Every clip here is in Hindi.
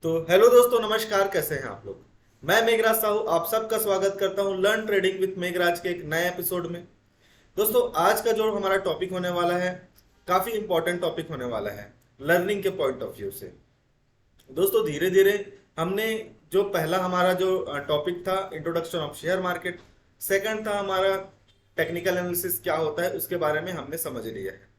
तो हेलो दोस्तों, नमस्कार। कैसे हैं आप लोग। मैं मेघराज साहू आप सबका स्वागत करता हूं लर्न ट्रेडिंग विद मेघराज के एक नए एपिसोड में। दोस्तों, आज का जो हमारा टॉपिक होने वाला है, काफी इंपॉर्टेंट टॉपिक होने वाला है लर्निंग के पॉइंट ऑफ व्यू से। दोस्तों, धीरे धीरे हमने जो पहला हमारा जो टॉपिक था introduction of share market, second था हमारा टेक्निकल एनालिसिस क्या होता है, उसके बारे में हमने समझ लिया है।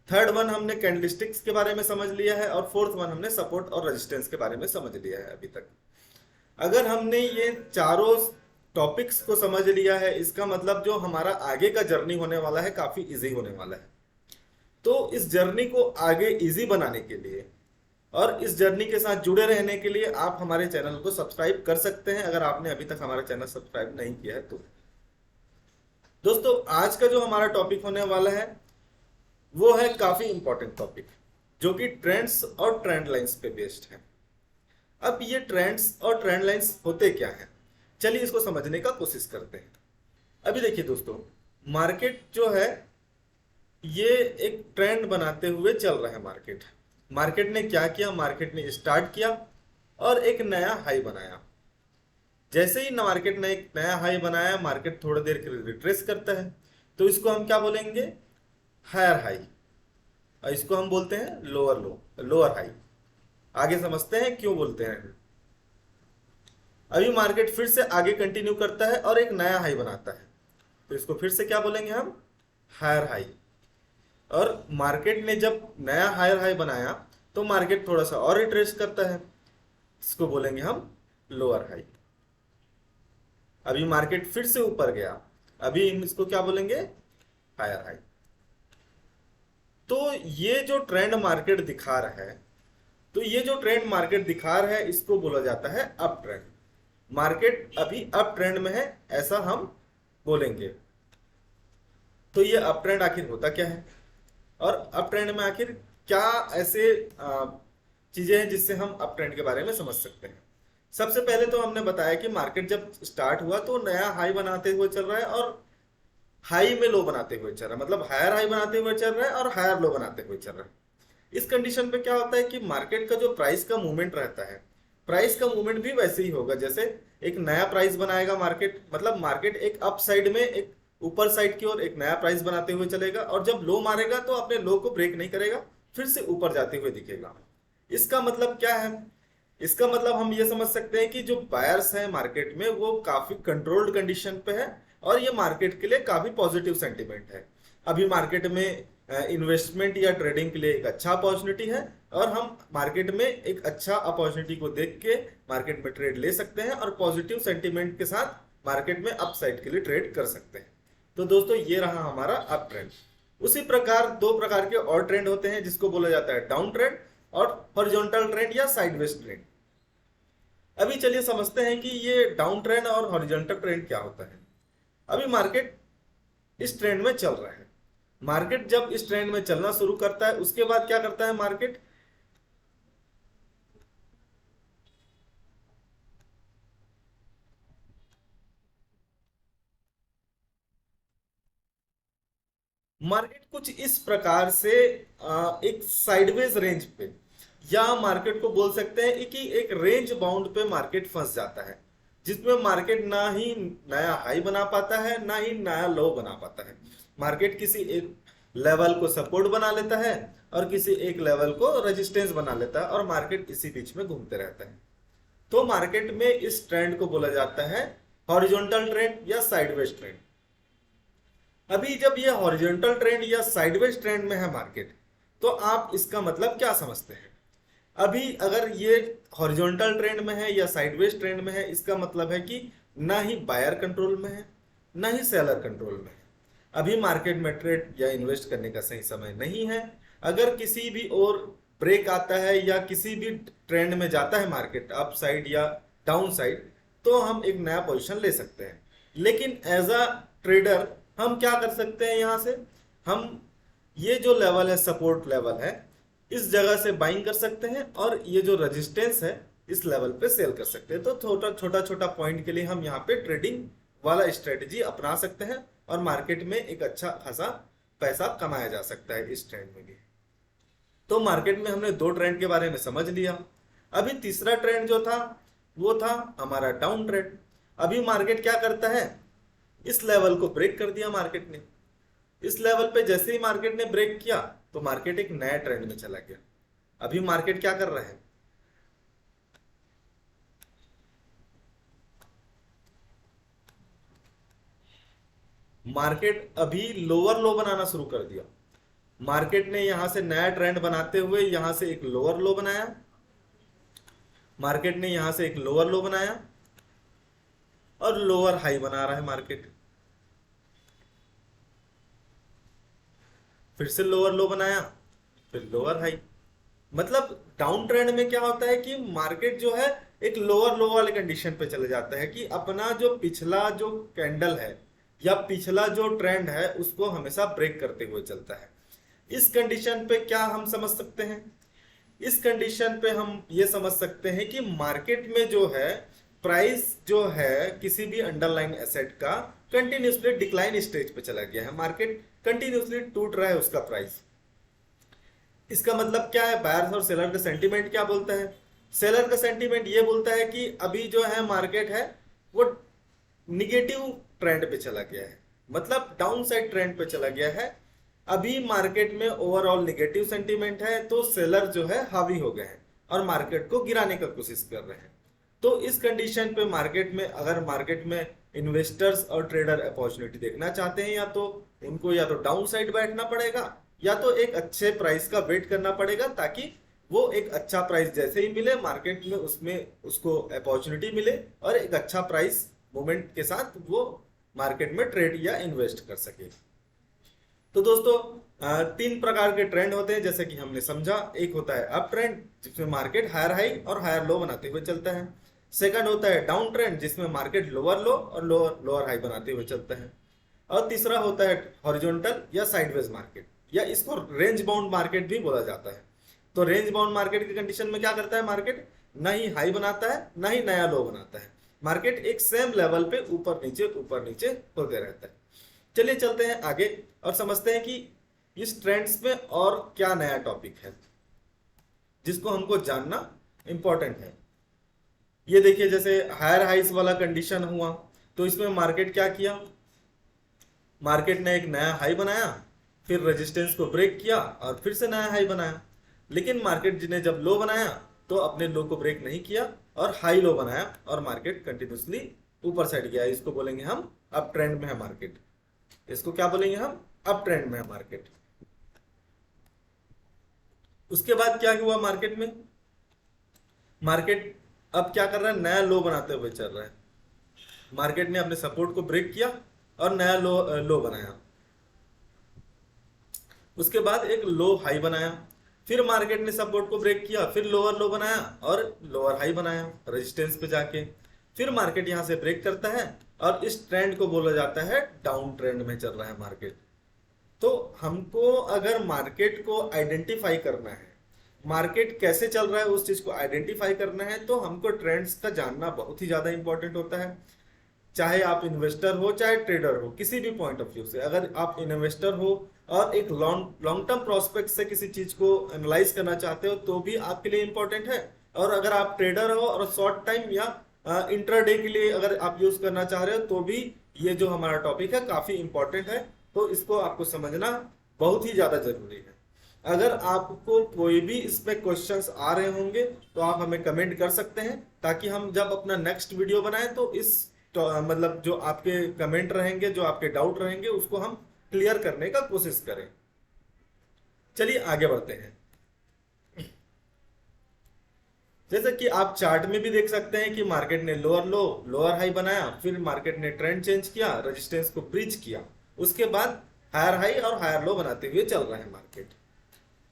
थर्ड वन हमने कैंडलस्टिक्स के बारे में समझ लिया है और फोर्थ वन हमने सपोर्ट और रेजिस्टेंस के बारे में समझ लिया है अभी तक। अगर हमने ये चारों टॉपिक्स को समझ लिया है, इसका मतलब जो हमारा आगे का जर्नी होने वाला है काफी इजी होने वाला है। तो इस जर्नी को आगे इजी बनाने के लिए और इस जर्नी के साथ जुड़े रहने के लिए आप हमारे चैनल को सब्सक्राइब कर सकते हैं, अगर आपने अभी तक हमारा चैनल सब्सक्राइब नहीं किया है तो। दोस्तों, आज का जो हमारा टॉपिक होने वाला है वो है काफी इंपॉर्टेंट टॉपिक, जो कि ट्रेंड्स और ट्रेंड लाइंस पे बेस्ड है। अब ये ट्रेंड्स और ट्रेंड लाइंस होते क्या हैं, चलिए इसको समझने का कोशिश करते हैं। अभी देखिए दोस्तों, मार्केट जो है ये एक ट्रेंड बनाते हुए चल रहा है। मार्केट मार्केट ने क्या किया, मार्केट ने स्टार्ट किया और एक नया हाई बनाया। जैसे ही मार्केट ने एक नया हाई बनाया, मार्केट थोड़ी देर के लिए रिट्रेस करता है, तो इसको हम क्या बोलेंगे, हायर हाई। और इसको हम बोलते हैं लोअर लो, लोअर हाई। आगे समझते हैं क्यों बोलते हैं। अभी मार्केट फिर से आगे कंटिन्यू करता है और एक नया हाई बनाता है, तो इसको फिर से क्या बोलेंगे हम, हायर हाई। और मार्केट ने जब नया हायर हाई बनाया तो मार्केट थोड़ा सा और रिट्रेस करता है, इसको बोलेंगे हम लोअर हाई। अभी मार्केट फिर से ऊपर गया, अभी हम इसको क्या बोलेंगे, हायर हाई। तो ये जो ट्रेंड मार्केट दिखा रहा है, तो ये जो ट्रेंड मार्केट दिखा रहा है इसको बोला जाता है अप ट्रेंड। मार्केट अभी अप ट्रेंड में है, ऐसा हम बोलेंगे। तो ये अप ट्रेंड आखिर होता क्या है और अप ट्रेंड में आखिर क्या ऐसे चीजें हैं जिससे हम अप ट्रेंड के बारे में समझ सकते हैं। सबसे पहले तो हमने बताया कि मार्केट जब स्टार्ट हुआ तो नया हाई बनाते हुए चल रहा है और हाई में लो बनाते हुए चल रहा है, मतलब हायर हाई बनाते हुए चल रहा है और हायर लो बनाते हुए चल रहा है। इस कंडीशन पे क्या होता है कि मार्केट का जो प्राइस का मूवमेंट रहता है, प्राइस का मूवमेंट भी वैसे ही होगा जैसे एक नया प्राइस बनाएगा मार्केट, मतलब मार्केट एक अप साइड में, एक ऊपर साइड की ओर एक नया प्राइस बनाते हुए चलेगा और जब लो मारेगा तो अपने लो को ब्रेक नहीं करेगा, फिर से ऊपर जाते हुए दिखेगा। इसका मतलब क्या है, इसका मतलब हम ये समझ सकते हैं कि जो बायर्स हैं मार्केट में वो काफी कंट्रोल्ड कंडीशन पे है और ये मार्केट के लिए काफी पॉजिटिव सेंटीमेंट है। अभी मार्केट में इन्वेस्टमेंट या ट्रेडिंग के लिए एक अच्छा अपॉर्चुनिटी है और हम मार्केट में एक अच्छा अपॉर्चुनिटी को देख के मार्केट में ट्रेड ले सकते हैं और पॉजिटिव सेंटीमेंट के साथ मार्केट में अप साइड के लिए ट्रेड कर सकते हैं। तो दोस्तों, ये रहा हमारा अप ट्रेंड। उसी प्रकार दो प्रकार के और ट्रेंड होते हैं जिसको बोला जाता है डाउन ट्रेंड और हॉरिजॉन्टल ट्रेंड या साइडवेज ट्रेंड। अभी चलिए समझते हैं कि ये डाउन ट्रेंड और हॉरिजॉन्टल ट्रेंड क्या होता है। अभी मार्केट इस ट्रेंड में चल रहा है। मार्केट जब इस ट्रेंड में चलना शुरू करता है उसके बाद क्या करता है मार्केट, मार्केट कुछ इस प्रकार से एक साइडवेज रेंज पे, या मार्केट को बोल सकते हैं कि एक रेंज बाउंड पे मार्केट फंस जाता है, जिसमें मार्केट ना ही नया हाई बना पाता है ना ही नया लो बना पाता है। मार्केट किसी एक लेवल को सपोर्ट बना लेता है और किसी एक लेवल को रेजिस्टेंस बना लेता है और मार्केट इसी बीच में घूमते रहता है। तो मार्केट में इस ट्रेंड को बोला जाता है हॉरिजॉन्टल ट्रेंड या साइडवेज ट्रेंड। अभी जब ये हॉरिजॉन्टल ट्रेंड या साइडवेज ट्रेंड में है मार्केट, तो आप इसका मतलब क्या समझते हैं। अभी अगर ये हॉरिजॉन्टल ट्रेंड में है या साइडवेज ट्रेंड में है, इसका मतलब है कि ना ही बायर कंट्रोल में है ना ही सेलर कंट्रोल में है। अभी मार्केट में ट्रेड या इन्वेस्ट करने का सही समय नहीं है। अगर किसी भी और ब्रेक आता है या किसी भी ट्रेंड में जाता है मार्केट अप साइड या डाउन साइड, तो हम एक नया पोजीशन ले सकते हैं। लेकिन एज अ ट्रेडर हम क्या कर सकते हैं, यहाँ से हम ये जो लेवल है सपोर्ट लेवल है, इस जगह से बाइंग कर सकते हैं और ये जो रेजिस्टेंस है इस लेवल पे सेल कर सकते हैं। तो छोटा छोटा छोटा पॉइंट के लिए हम यहाँ पे ट्रेडिंग वाला स्ट्रेटजी अपना सकते हैं और मार्केट में एक अच्छा खासा पैसा कमाया जा सकता है इस ट्रेंड में भी। तो मार्केट में हमने दो ट्रेंड के बारे में समझ लिया। अभी तीसरा ट्रेंड जो था वो था हमारा डाउन ट्रेंड। अभी मार्केट क्या करता है, इस लेवल को ब्रेक कर दिया मार्केट ने। इस लेवल पे जैसे ही मार्केट ने ब्रेक किया तो मार्केट एक नया ट्रेंड में चला गया। अभी मार्केट क्या कर रहा है, मार्केट अभी लोअर लो बनाना शुरू कर दिया। मार्केट ने यहां से नया ट्रेंड बनाते हुए यहां से एक लोअर लो बनाया, मार्केट ने यहां से एक लोअर लो बनाया और लोअर हाई बना रहा है मार्केट। फिर से लोअर लो बनाया, फिर लोअर हाई। मतलब डाउन ट्रेंड में क्या होता है कि मार्केट जो है एक लोअर लो वाले कंडीशन पे चले जाता है कि अपना जो पिछला जो कैंडल है या पिछला जो ट्रेंड है उसको हमेशा ब्रेक करते हुए चलता है। इस कंडीशन पे क्या हम समझ सकते हैं, इस कंडीशन पे हम ये समझ सकते हैं कि मार्केट में जो है प्राइस जो है किसी भी अंडरलाइन एसेट का कंटिन्यूसली डिक्लाइन स्टेज पे चला गया है, मार्केट कंटिन्यूसली टूट रहा है उसका प्राइस। इसका मतलब क्या है, बायर्स और सेलर का सेंटीमेंट क्या बोलता है, सेलर का सेंटीमेंट ये बोलता है कि अभी जो है मार्केट है वो निगेटिव ट्रेंड पे चला गया है, मतलब डाउन साइड ट्रेंड पे चला गया है। अभी मार्केट में ओवरऑल निगेटिव सेंटीमेंट है तो सेलर जो है हावी हो गए हैं और मार्केट को गिराने का कोशिश कर रहे हैं। तो इस कंडीशन पे मार्केट में अगर मार्केट में इन्वेस्टर्स और ट्रेडर अपॉर्चुनिटी देखना चाहते हैं या तो उनको या तो डाउन साइड बैठना पड़ेगा या तो एक अच्छे प्राइस का वेट करना पड़ेगा, ताकि वो एक अच्छा प्राइस जैसे ही मिले मार्केट में उसमें उसको अपॉर्चुनिटी मिले और एक अच्छा प्राइस मूवमेंट के साथ वो मार्केट में ट्रेड या इन्वेस्ट कर सके। तो दोस्तों तीन प्रकार के ट्रेंड होते हैं जैसे कि हमने समझा। एक होता है अप ट्रेंड जिसमें मार्केट हायर हाई और हायर लो बनाते हुए चलता है। सेकंड होता है डाउन ट्रेंड जिसमें मार्केट लोअर लो और लोअर हाई बनाते हुए चलता है। और तीसरा होता है हॉरिजॉन्टल या साइडवेज मार्केट, या इसको रेंज बाउंड मार्केट भी बोला जाता है। तो रेंज बाउंड मार्केट की कंडीशन में क्या करता है, मार्केट ना ही हाई बनाता है ना ही नया लो बनाता है, मार्केट एक सेम लेवल पे ऊपर नीचे होते रहता है। चलिए चलते हैं आगे और समझते हैं कि इस ट्रेंड्स में और क्या नया टॉपिक है जिसको हमको जानना इंपॉर्टेंट है। ये देखिए जैसे हायर हाइस वाला कंडीशन हुआ तो इसमें मार्केट क्या किया, मार्केट ने एक नया हाई बनाया, फिर रेजिस्टेंस को ब्रेक किया और फिर से नया हाई बनाया। लेकिन मार्केट ने जब लो बनाया तो अपने लो को ब्रेक नहीं किया और हाई लो बनाया और मार्केट कंटिन्यूसली ऊपर साइड गया। इसको बोलेंगे हम अप ट्रेंड में है मार्केट, इसको क्या बोलेंगे हम अप ट्रेंड में है मार्केट। उसके बाद क्या हुआ मार्केट में, मार्केट अब क्या कर रहा है, नया लो बनाते हुए चल रहा है। मार्केट ने अपने सपोर्ट को ब्रेक किया और नया लो बनाया, उसके बाद एक लो हाई बनाया, फिर मार्केट ने सपोर्ट को ब्रेक किया, फिर लोअर लो बनाया और लोअर हाई बनाया रेजिस्टेंस पे जाके, फिर मार्केट यहां से ब्रेक करता है और इस ट्रेंड को बोला जाता है डाउन ट्रेंड में चल रहा है मार्केट। तो हमको अगर मार्केट को आइडेंटिफाई करना है, मार्केट कैसे चल रहा है उस चीज को आइडेंटिफाई करना है, तो हमको ट्रेंड्स का जानना बहुत ही ज्यादा इंपॉर्टेंट होता है। चाहे आप इन्वेस्टर हो चाहे ट्रेडर हो, किसी भी पॉइंट ऑफ व्यू से अगर आप इन्वेस्टर हो और एक लॉन्ग टर्म प्रोस्पेक्ट से किसी चीज को एनालाइज करना चाहते हो तो भी आपके लिए इंपॉर्टेंट है। और अगर आप ट्रेडर हो और शॉर्ट टाइम या इंट्राडे के लिए अगर आप यूज करना चाह रहे हो तो भी ये जो हमारा टॉपिक है काफी इंपॉर्टेंट है, तो इसको आपको समझना बहुत ही ज्यादा जरूरी है। अगर आपको कोई भी इसमें क्वेश्चंस आ रहे होंगे तो आप हमें कमेंट कर सकते हैं, ताकि हम जब अपना नेक्स्ट वीडियो बनाएं तो इस तो मतलब जो आपके कमेंट रहेंगे, जो आपके डाउट रहेंगे उसको हम क्लियर करने का कोशिश करें। चलिए आगे बढ़ते हैं। जैसे कि आप चार्ट में भी देख सकते हैं कि मार्केट ने लोअर लो लोअर हाई बनाया, फिर मार्केट ने ट्रेंड चेंज किया, रेजिस्टेंस को ब्रीच किया, उसके बाद हायर हाई और हायर लो बनाते हुए चल रहा है मार्केट।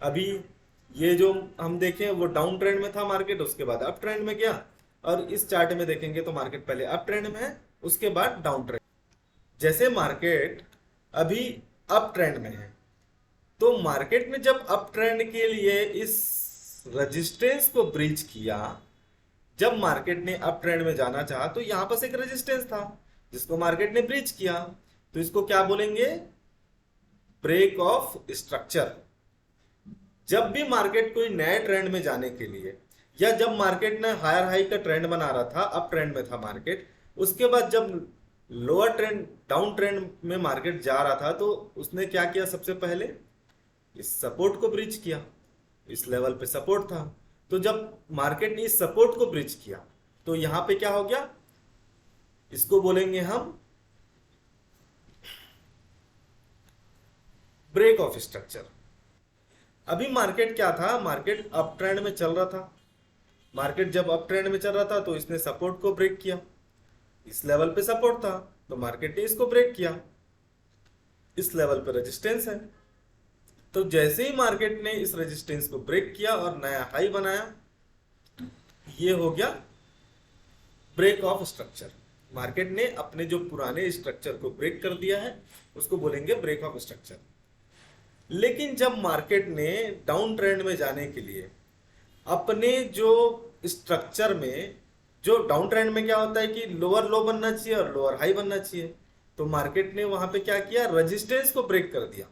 अभी ये जो हम देखें वो डाउन ट्रेंड में था मार्केट, उसके बाद अप ट्रेंड में गया, और इस चार्ट में देखेंगे तो मार्केट पहले अप ट्रेंड में है उसके बाद डाउन ट्रेंड। जैसे मार्केट अभी अप ट्रेंड में है तो मार्केट ने जब अप ट्रेंड के लिए इस रेजिस्टेंस को ब्रीच किया, जब मार्केट ने अप ट्रेंड में जाना चाहा तो यहां पर एक रेजिस्टेंस था जिसको मार्केट ने ब्रीच किया, तो इसको क्या बोलेंगे, ब्रेक ऑफ स्ट्रक्चर। जब भी मार्केट कोई नए ट्रेंड में जाने के लिए या जब मार्केट ने हायर हाई का ट्रेंड बना रहा था, अप ट्रेंड में था मार्केट, उसके बाद जब लोअर ट्रेंड, डाउन ट्रेंड में मार्केट जा रहा था, तो उसने क्या किया? सबसे पहले इस सपोर्ट को ब्रीच किया। इस लेवल पे सपोर्ट था, तो जब मार्केट ने इस सपोर्ट को ब्रीच किया तो यहां पे क्या हो गया? इसको बोलेंगे हम ब्रेक ऑफ स्ट्रक्चर। अभी मार्केट क्या था? मार्केट अप ट्रेंड में चल रहा था। मार्केट जब अप ट्रेंड में चल रहा था तो इसने सपोर्ट को ब्रेक किया। इस लेवल पे सपोर्ट था तो मार्केट ने इसको ब्रेक किया। इस लेवल पे रेजिस्टेंस है, तो जैसे ही मार्केट ने इस रेजिस्टेंस को ब्रेक किया और नया हाई बनाया, ये हो गया ब्रेक ऑफ स्ट्रक्चर। मार्केट ने अपने जो पुराने स्ट्रक्चर को ब्रेक कर दिया है, उसको बोलेंगे ब्रेक ऑफ स्ट्रक्चर। लेकिन जब मार्केट ने डाउन ट्रेंड में जाने के लिए अपने जो स्ट्रक्चर में, जो डाउन ट्रेंड में क्या होता है कि लोअर लो बनना चाहिए और लोअर हाई बनना चाहिए, तो मार्केट ने वहां पे क्या किया? रेजिस्टेंस को ब्रेक कर दिया।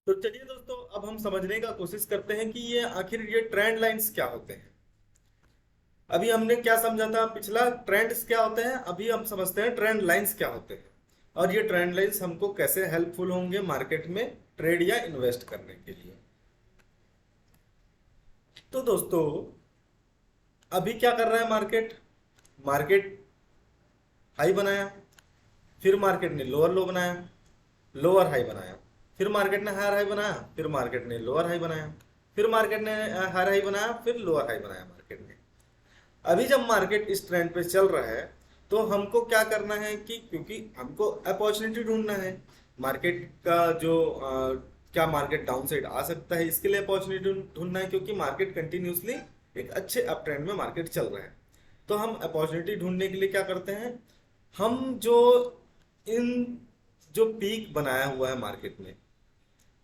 तो चलिए दोस्तों, अब हम समझने का कोशिश करते हैं कि ये आखिर ये ट्रेंड लाइंस क्या होते हैं। अभी हमने क्या समझा था? पिछला ट्रेंड्स क्या होते हैं, अभी हम समझते हैं ट्रेंड लाइंस क्या होते हैं, और ये ट्रेंड लाइंस हमको कैसे हेल्पफुल होंगे मार्केट में ट्रेड या इन्वेस्ट करने के लिए। तो दोस्तों, अभी क्या कर रहा है मार्केट? मार्केट हाई बनाया, फिर मार्केट ने लोअर लो बनाया, लोअर हाई बनाया, फिर मार्केट ने हायर हाई बनाया, फिर मार्केट ने लोअर हाई बनाया, फिर मार्केट ने हायर हाई बनाया, फिर लोअर हाई बनाया मार्केट ने। अभी जब मार्केट इस ट्रेंड पे चल रहा है तो हमको क्या करना है कि, क्योंकि हमको अपॉर्चुनिटी ढूंढना है मार्केट का, जो क्या मार्केट डाउन साइड आ सकता है, इसके लिए अपॉर्चुनिटी ढूंढना है, क्योंकि मार्केट कंटिन्यूसली एक अच्छे अप ट्रेंड में मार्केट चल रहा है। तो हम अपॉर्चुनिटी ढूंढने के लिए क्या करते हैं? हम जो इन जो पीक बनाया हुआ है मार्केट में,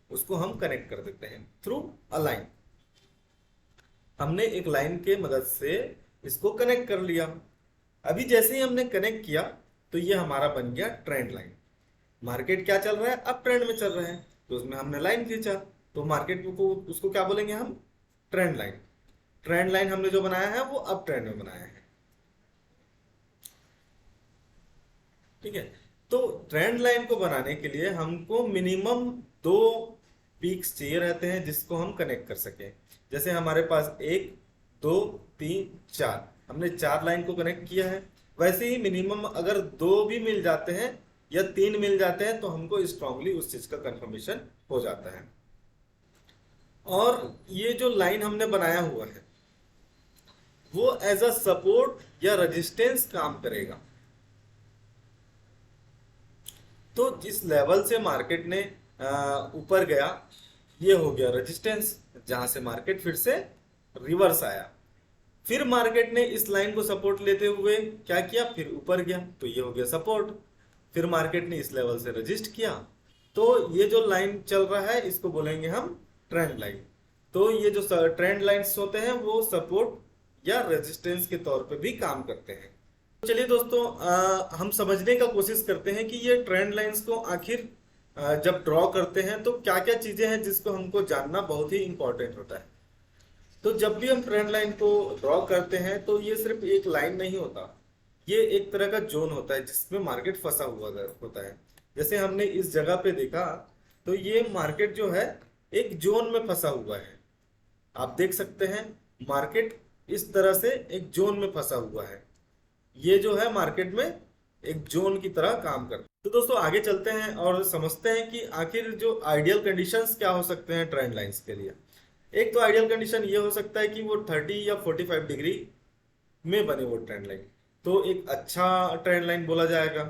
उसको हम कनेक्ट कर देते हैं थ्रू अ लाइन। हमने एक लाइन के मदद से इसको कनेक्ट कर लिया। अभी जैसे ही हमने कनेक्ट किया तो ये हमारा बन गया ट्रेंड लाइन। मार्केट क्या चल रहा है? अप ट्रेंड में चल रहा है, तो उसमें हमने लाइन खींचा, तो मार्केट को उसको क्या बोलेंगे हम? Trend line. ट्रेंड लाइन हमने जो बनाया है वो अप ट्रेंड में बनाया है। ठीक है, तो ट्रेंड लाइन को बनाने के लिए हमको मिनिमम 2 पीक्स चाहिए रहते हैं जिसको हम कनेक्ट कर सकें। जैसे हमारे पास 1, 2, 3, 4, हमने 4 लाइन को कनेक्ट किया है। वैसे ही मिनिमम अगर 2 भी मिल जाते हैं या 3 मिल जाते हैं तो हमको स्ट्रांगली उस चीज का कंफर्मेशन हो जाता है। और ये जो लाइन हमने बनाया हुआ है वो एज अ सपोर्ट या रेजिस्टेंस काम करेगा। तो जिस लेवल से मार्केट ने ऊपर गया, ये हो गया रेजिस्टेंस, जहां से मार्केट फिर से रिवर्स आया। फिर मार्केट ने इस लाइन को सपोर्ट लेते हुए क्या किया? फिर ऊपर गया, तो ये हो गया सपोर्ट। फिर मार्केट ने इस लेवल से रजिस्ट किया, तो ये जो लाइन चल रहा है इसको बोलेंगे हम ट्रेंड लाइन। तो ये जो ट्रेंड लाइंस होते हैं वो सपोर्ट या रेजिस्टेंस के तौर पे भी काम करते हैं। तो चलिए दोस्तों, हम समझने का कोशिश करते हैं कि ये ट्रेंड लाइंस को आखिर जब ड्रॉ करते हैं तो क्या क्या चीजें हैं जिसको हमको जानना बहुत ही इंपॉर्टेंट होता है। तो जब भी हम ट्रेंड लाइन को ड्रॉ करते हैं तो ये सिर्फ एक लाइन नहीं होता, ये एक तरह का जोन होता है जिसमें मार्केट फंसा हुआ होता है। जैसे हमने इस जगह पे देखा तो ये मार्केट जो है एक जोन में फंसा हुआ है। आप देख सकते हैं मार्केट इस तरह से एक जोन में फंसा हुआ है। ये जो है मार्केट में एक जोन की तरह काम करता है। तो दोस्तों आगे चलते हैं और समझते हैं कि आखिर जो आइडियल कंडीशंस क्या हो सकते हैं ट्रेंड लाइंस के लिए। एक तो आइडियल कंडीशन ये हो सकता है कि वो 30 या 45 डिग्री में बने वो ट्रेंड लाइन, तो एक अच्छा ट्रेंड लाइन बोला जाएगा।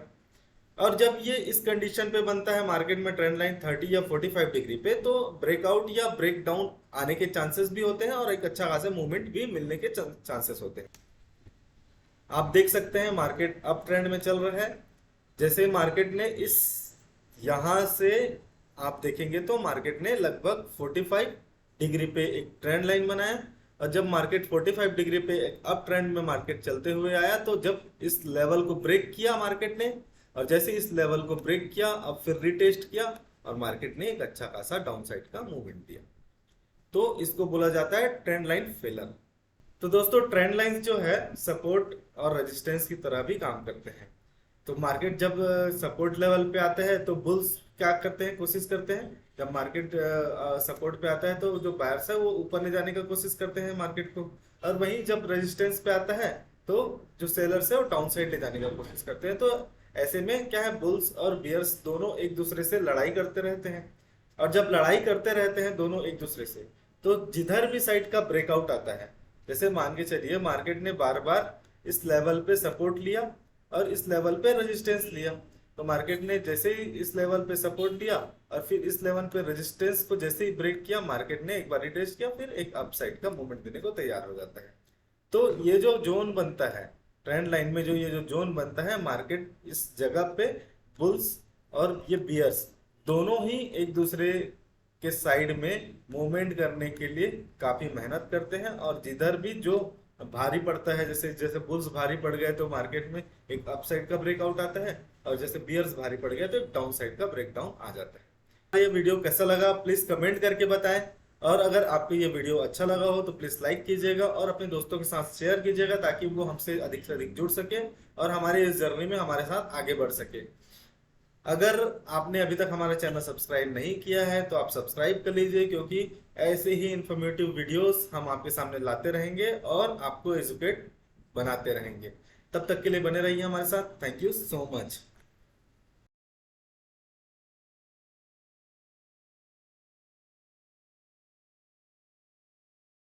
और जब ये इस कंडीशन पे बनता है मार्केट में ट्रेंड लाइन 30 या 45 डिग्री पे, तो ब्रेकआउट या ब्रेक डाउन आने के चांसेस भी होते हैं और एक अच्छा खासा मूवमेंट भी मिलने के चांसेस होते हैं। आप देख सकते हैं मार्केट अप ट्रेंड में चल रहा है। जैसे मार्केट ने इस यहां से आप देखेंगे तो मार्केट ने लगभग 45 डिग्री पे एक ट्रेंड लाइन बनाया, और जब मार्केट 45 डिग्री पे एक अप ट्रेंड में मार्केट चलते हुए आया, तो जब इस लेवल को ब्रेक किया मार्केट ने, और जैसे इस लेवल को ब्रेक किया अब फिर रिटेस्ट किया और मार्केट ने एक अच्छा खासा डाउन साइड का मूवमेंट दिया। तो इसको बोला जाता है ट्रेंड लाइन फेलर। तो दोस्तों ट्रेंड लाइंस जो है सपोर्ट और रेजिस्टेंस की तरह भी काम करते हैं। तो मार्केट जब सपोर्ट लेवल पे आता है तो बुल्स क्या करते हैं, कोशिश करते हैं। जब मार्केट सपोर्ट पे आता है तो जो बायर्स है वो ऊपर ले जाने का कोशिश करते हैं मार्केट को, और वहीं जब रेजिस्टेंस पे आता है तो जो सेलर्स है वो डाउन साइड ले जाने का कोशिश करते हैं। तो ऐसे में क्या है, बुल्स और बियर्स दोनों एक दूसरे से लड़ाई करते रहते हैं, और जब लड़ाई करते रहते हैं दोनों एक दूसरे से, तो जिधर भी साइड का ब्रेकआउट आता है, जैसे मान के चलिए मार्केट ने बार बार इस लेवल पे सपोर्ट लिया और इस लेवल पे रेजिस्टेंस लिया, तो मार्केट ने जैसे ही इस लेवल पे सपोर्ट लिया और फिर इस लेवल पे रेजिस्टेंस को जैसे ही ब्रेक किया, मार्केट ने एक बार रिटेस्ट किया, फिर एक अपसाइड का मूवमेंट देने को तैयार हो जाता है। तो ये जो जोन बनता है ट्रेंड लाइन में, जो ये जो जोन बनता है, मार्केट इस जगह पे बुल्स और ये बियर्स दोनों ही एक दूसरे के साइड में मूवमेंट करने के लिए काफी मेहनत करते हैं, और जिधर भी जो भारी पड़ता है, जैसे जैसे बुल्स भारी पड़ गए तो मार्केट में एक अपसाइड का ब्रेकआउट आता है, और जैसे बियर्स भारी पड़ गए तो एक डाउन साइड का ब्रेकडाउन आ जाता है। ये वीडियो कैसा लगा प्लीज कमेंट करके बताएं, और अगर आपको ये वीडियो अच्छा लगा हो तो प्लीज लाइक कीजिएगा और अपने दोस्तों के साथ शेयर कीजिएगा, ताकि वो हमसे अधिक से अधिक जुड़ सके और हमारे इस जर्नी में हमारे साथ आगे बढ़ सके। अगर आपने अभी तक हमारा चैनल सब्सक्राइब नहीं किया है तो आप सब्सक्राइब कर लीजिए, क्योंकि ऐसे ही इंफॉर्मेटिव वीडियोस हम आपके सामने लाते रहेंगे और आपको एजुकेट बनाते रहेंगे। तब तक के लिए बने रहिए हमारे साथ। Thank you so much.